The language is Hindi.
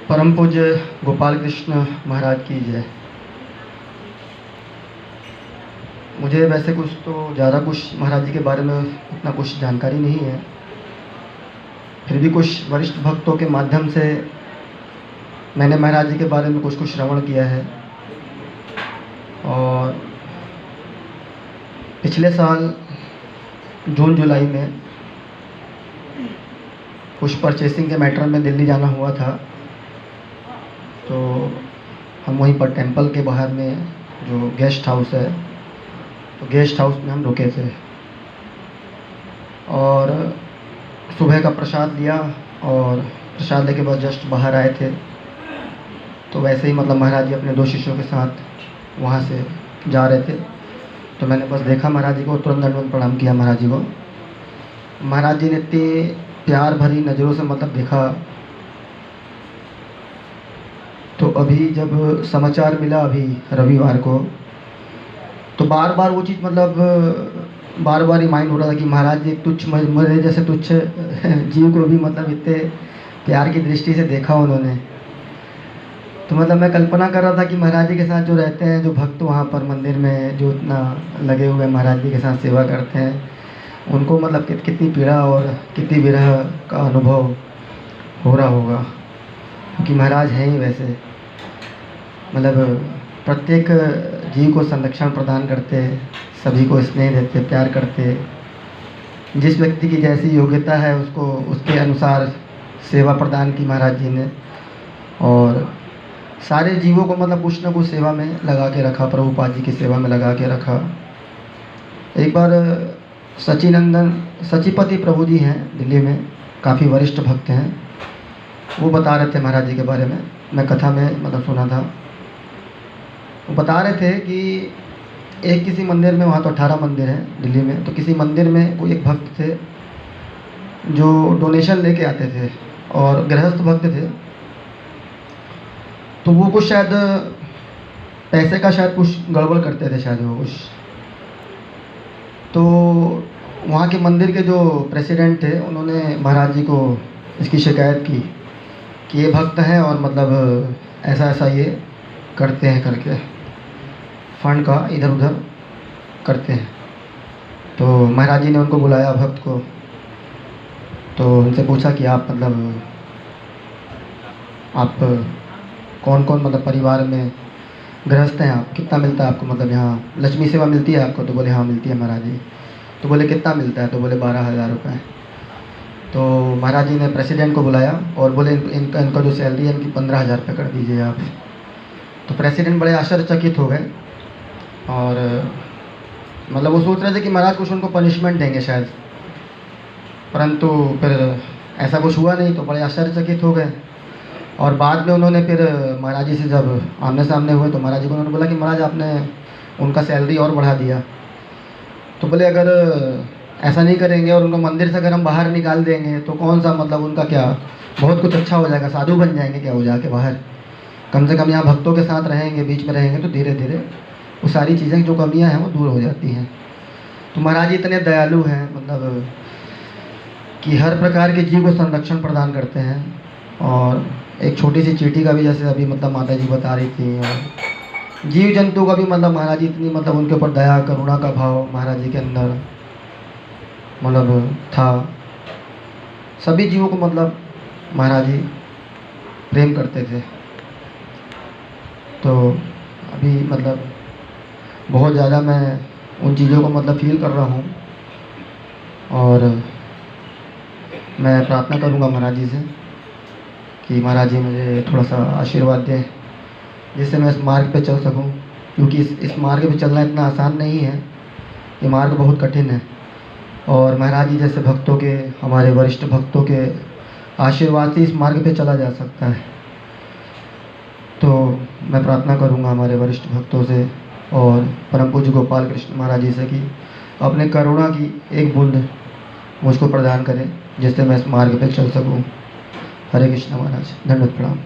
परम पूज्य गोपाल कृष्ण महाराज की जय। मुझे वैसे कुछ तो ज़्यादा कुछ महाराज जी के बारे में उतना कुछ जानकारी नहीं है, फिर भी कुछ वरिष्ठ भक्तों के माध्यम से मैंने महाराज जी के बारे में कुछ श्रवण किया है। और पिछले साल जून जुलाई में कुछ परचेसिंग के मैटर में दिल्ली जाना हुआ था, तो हम वहीं पर टेंपल के बाहर में जो गेस्ट हाउस है, तो गेस्ट हाउस में हम रुके थे और सुबह का प्रसाद लिया और प्रसाद लेके बाद जस्ट बाहर आए थे, तो वैसे ही मतलब महाराज जी अपने 2 शिष्यों के साथ वहाँ से जा रहे थे, तो मैंने बस देखा महाराज जी को, तुरंत दंडवत प्रणाम किया महाराज जी को। महाराज जी ने इतनी प्यार भरी नज़रों से मतलब देखा। तो अभी जब समाचार मिला अभी रविवार को, तो बार बार वो चीज़ मतलब बार बार रिमाइंड हो रहा था कि महाराज जी तुच्छ मेरे जैसे तुच्छ जीव को भी मतलब इतने प्यार की दृष्टि से देखा उन्होंने। तो मतलब मैं कल्पना कर रहा था कि महाराज जी के साथ जो रहते हैं, जो भक्त वहाँ पर मंदिर में जो इतना लगे हुए महाराज जी के साथ सेवा करते हैं, उनको मतलब कितनी पीड़ा और कितनी विरह का अनुभव हो रहा होगा, क्योंकि महाराज हैं ही वैसे मतलब प्रत्येक जीव को संरक्षण प्रदान करते, सभी को स्नेह देते, प्यार करते, जिस व्यक्ति की जैसी योग्यता है उसको उसके अनुसार सेवा प्रदान की महाराज जी ने, और सारे जीवों को मतलब कुछ न कुछ सेवा में लगा के रखा, प्रभुपाद जी की सेवा में लगा के रखा। एक बार सचिपति प्रभु जी हैं दिल्ली में, काफ़ी वरिष्ठ भक्त हैं, वो बता रहे थे महाराज जी के बारे में, मैं कथा में मतलब सुना था। वो बता रहे थे कि एक किसी मंदिर में, वहाँ तो 18 मंदिर हैं दिल्ली में, तो किसी मंदिर में कोई एक भक्त थे जो डोनेशन लेके आते थे और गृहस्थ भक्त थे, तो वो कुछ शायद पैसे का शायद कुछ गड़बड़ करते थे शायद वो कुछ। तो वहाँ के मंदिर के जो प्रेसिडेंट थे उन्होंने महाराज जी को इसकी शिकायत की कि ये भक्त हैं और मतलब ऐसा ऐसा ये करते हैं करके फंड का इधर उधर करते हैं। तो महाराज जी ने उनको बुलाया भक्त को, तो उनसे पूछा कि आप मतलब आप कौन कौन मतलब परिवार में गृहस्थ हैं, आप कितना मिलता है आपको, मतलब यहाँ लक्ष्मी सेवा मिलती है आपको? तो बोले हाँ मिलती है महाराज जी। तो बोले कितना मिलता है? तो बोले 12,000 रुपये। तो महाराज जी ने प्रेसिडेंट को बुलाया और बोले इनका जो सैलरी है इनकी 15,000 रुपये कर दीजिए आप। तो प्रेसिडेंट बड़े आश्चर्यचकित हो गए और मतलब वो सोच रहे थे कि महाराज कुछ उनको पनिशमेंट देंगे शायद, परंतु फिर ऐसा कुछ हुआ नहीं, तो बड़े आश्चर्यचकित हो गए। और बाद में उन्होंने फिर महाराज जी से जब आमने सामने हुए तो महाराज जी को उन्होंने बोला कि महाराज आपने उनका सैलरी और बढ़ा दिया। तो बोले अगर ऐसा नहीं करेंगे और उनको मंदिर से अगर हम बाहर निकाल देंगे तो कौन सा मतलब उनका क्या बहुत कुछ अच्छा हो जाएगा, साधु बन जाएंगे क्या हो जाके बाहर? कम से कम यहाँ भक्तों के साथ रहेंगे, बीच में रहेंगे, तो धीरे धीरे वो सारी चीज़ें जो कमियाँ हैं वो दूर हो जाती हैं। तो महाराज जी इतने दयालु हैं मतलब कि हर प्रकार के जीव को संरक्षण प्रदान करते हैं। और एक छोटी सी चींटी का भी जैसे अभी मतलब माता जी बता रही थी, और जीव जंतु का भी मतलब महाराज जी इतनी मतलब उनके ऊपर दया करुणा का भाव महाराज जी के अंदर मतलब था। सभी जीवों को मतलब महाराज जी प्रेम करते थे। तो अभी मतलब बहुत ज़्यादा मैं उन चीज़ों को मतलब फील कर रहा हूँ, और मैं प्रार्थना करूँगा महाराज जी से कि महाराज जी मुझे थोड़ा सा आशीर्वाद दें जिससे मैं इस मार्ग पे चल सकूं, क्योंकि इस मार्ग पे चलना इतना आसान नहीं है, ये मार्ग बहुत कठिन है। और महाराज जी जैसे भक्तों के, हमारे वरिष्ठ भक्तों के आशीर्वाद से इस मार्ग पे चला जा सकता है। तो मैं प्रार्थना करूंगा हमारे वरिष्ठ भक्तों से और परम पूज्य गोपाल कृष्ण महाराज जी से कि अपने करुणा की एक बूंद मुझको प्रदान करें जिससे मैं इस मार्ग पे चल सकूं। हरे कृष्ण महाराज, धन्यवाद, प्रणाम।